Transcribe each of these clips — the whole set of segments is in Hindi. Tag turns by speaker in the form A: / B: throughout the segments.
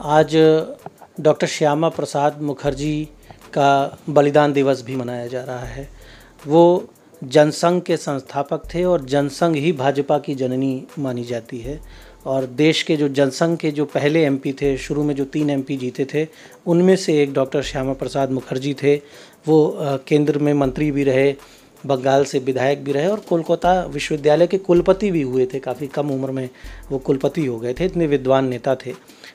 A: आज डॉक्टर श्यामा प्रसाद मुखर्जी का बलिदान दिवस भी मनाया जा रहा है। वो जनसंघ के संस्थापक थे और जनसंघ ही भाजपा की जननी मानी जाती है। और देश के जो जनसंघ के जो पहले एमपी थे, शुरू में जो 3 एमपी जीते थे, उनमें से एक डॉक्टर श्यामा प्रसाद मुखर्जी थे। वो केंद्र में मंत्री भी रहे, बंगाल से विधायक भी रहे और कोलकाता विश्वविद्यालय के कुलपति भी हुए थे। काफ़ी कम उम्र में वो कुलपति हो गए थे, इतने विद्वान नेता थे।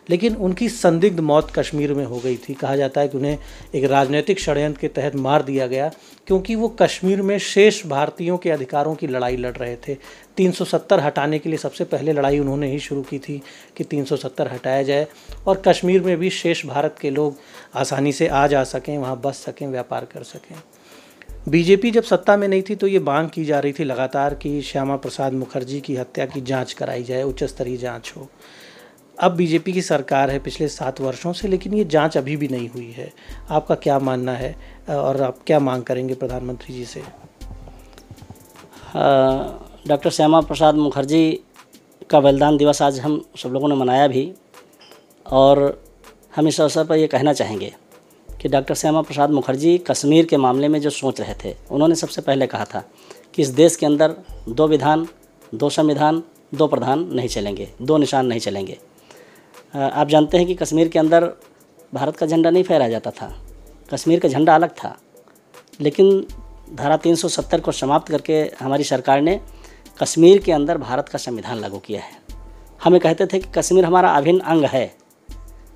A: लेकिन उनकी संदिग्ध मौत कश्मीर में हो गई थी। कहा जाता है कि उन्हें एक राजनीतिक षड्यंत्र के तहत मार दिया गया, क्योंकि वो कश्मीर में शेष भारतीयों के अधिकारों की लड़ाई लड़ रहे थे। 370 हटाने के लिए सबसे पहले लड़ाई उन्होंने ही शुरू की थी कि 370 हटाया जाए और कश्मीर में भी शेष भारत के लोग आसानी से आ जा सकें, वहाँ बस सकें, व्यापार कर सकें। बीजेपी जब सत्ता में नहीं थी तो ये मांग की जा रही थी लगातार कि श्यामा प्रसाद मुखर्जी की हत्या की जांच कराई जाए, उच्च स्तरीय जांच हो। अब बीजेपी की सरकार है पिछले 7 वर्षों से, लेकिन ये जांच अभी भी नहीं हुई है। आपका क्या मानना है और आप क्या मांग करेंगे प्रधानमंत्री जी से?
B: डॉक्टर श्यामा प्रसाद मुखर्जी का बलिदान दिवस आज हम सब लोगों ने मनाया भी, और हम इस अवसर पर ये कहना चाहेंगे कि डॉक्टर श्यामा प्रसाद मुखर्जी कश्मीर के मामले में जो सोच रहे थे, उन्होंने सबसे पहले कहा था कि इस देश के अंदर 2 विधान, 2 संविधान, 2 प्रधान नहीं चलेंगे, 2 निशान नहीं चलेंगे। आप जानते हैं कि कश्मीर के अंदर भारत का झंडा नहीं फहराया जाता था, कश्मीर का झंडा अलग था। लेकिन धारा 370 को समाप्त करके हमारी सरकार ने कश्मीर के अंदर भारत का संविधान लागू किया है। हमें कहते थे कि कश्मीर हमारा अभिन्न अंग है।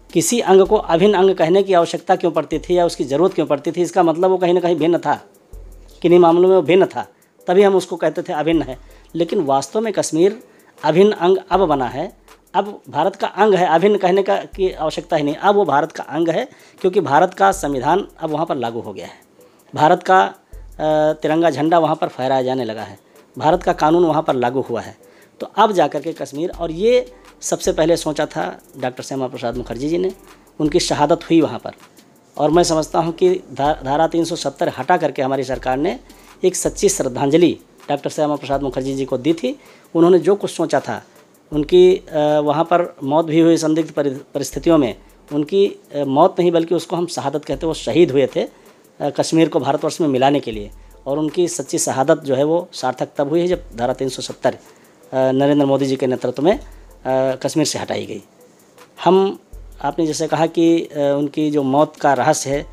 B: किसी अंग को अभिन्न अंग कहने की आवश्यकता क्यों पड़ती थी या उसकी ज़रूरत क्यों पड़ती थी? इसका मतलब वो कहीं ना कहीं भिन्न था, किन्हीं मामलों में वो भिन्न था, तभी हम उसको कहते थे अभिन्न है। लेकिन वास्तव में कश्मीर अभिन्न अंग अब बना है, अब भारत का अंग है। अभिन्न कहने की आवश्यकता ही नहीं, अब वो भारत का अंग है, क्योंकि भारत का संविधान अब वहाँ पर लागू हो गया है। भारत का तिरंगा झंडा वहाँ पर फहराया जाने लगा है, भारत का कानून वहाँ पर लागू हुआ है। तो अब जाकर के कश्मीर, और ये सबसे पहले सोचा था डॉक्टर श्यामा प्रसाद मुखर्जी जी ने, उनकी शहादत हुई वहाँ पर। और मैं समझता हूँ कि धारा 370 हटा करके हमारी सरकार ने एक सच्ची श्रद्धांजलि डॉक्टर श्यामा प्रसाद मुखर्जी जी को दी थी। उन्होंने जो कुछ सोचा था, उनकी वहाँ पर मौत भी हुई संदिग्ध परिस्थितियों में। उनकी मौत नहीं बल्कि उसको हम शहादत कहते, वो शहीद हुए थे कश्मीर को भारतवर्ष में मिलाने के लिए। और उनकी सच्ची शहादत जो है वो सार्थक तब हुई है जब धारा 370 नरेंद्र मोदी जी के नेतृत्व में कश्मीर से हटाई गई। आपने जैसे कहा कि उनकी जो मौत का रहस्य है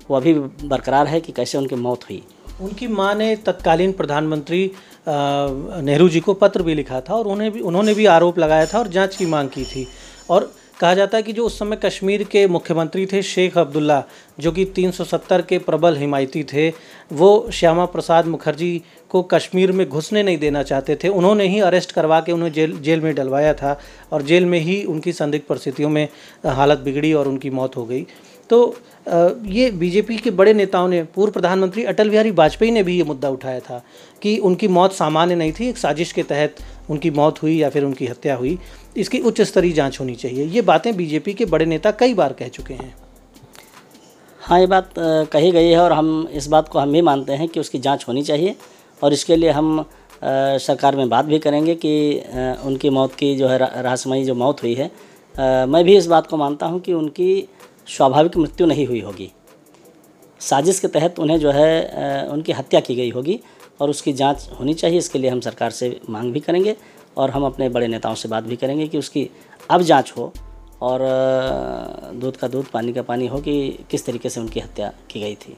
B: वो अभी बरकरार है कि कैसे उनकी मौत हुई।
A: उनकी मां ने तत्कालीन प्रधानमंत्री नेहरू जी को पत्र भी लिखा था और उन्होंने भी आरोप लगाया था और जांच की मांग की थी। और कहा जाता है कि जो उस समय कश्मीर के मुख्यमंत्री थे शेख अब्दुल्ला, जो कि 370 के प्रबल हिमायती थे, वो श्यामा प्रसाद मुखर्जी को कश्मीर में घुसने नहीं देना चाहते थे। उन्होंने ही अरेस्ट करवा के उन्हें जेल में डलवाया था और जेल में ही उनकी संदिग्ध परिस्थितियों में हालत बिगड़ी और उनकी मौत हो गई। तो ये बीजेपी के बड़े नेताओं ने, पूर्व प्रधानमंत्री अटल बिहारी वाजपेयी ने भी ये मुद्दा उठाया था कि उनकी मौत सामान्य नहीं थी, एक साजिश के तहत उनकी मौत हुई या फिर उनकी हत्या हुई, इसकी उच्च स्तरीय जांच होनी चाहिए। ये बातें बीजेपी के बड़े नेता कई बार कह चुके हैं।
B: हाँ, ये बात कही गई है और हम इस बात को हम भी मानते हैं कि उसकी जांच होनी चाहिए। और इसके लिए हम सरकार में बात भी करेंगे कि उनकी मौत की जो है रहस्यमयी जो मौत हुई है, मैं भी इस बात को मानता हूँ कि उनकी स्वाभाविक मृत्यु नहीं हुई होगी, साजिश के तहत उन्हें जो है उनकी हत्या की गई होगी और उसकी जांच होनी चाहिए। इसके लिए हम सरकार से मांग भी करेंगे और हम अपने बड़े नेताओं से बात भी करेंगे कि उसकी अब जांच हो और दूध का दूध पानी का पानी हो कि किस तरीके से उनकी हत्या की गई थी।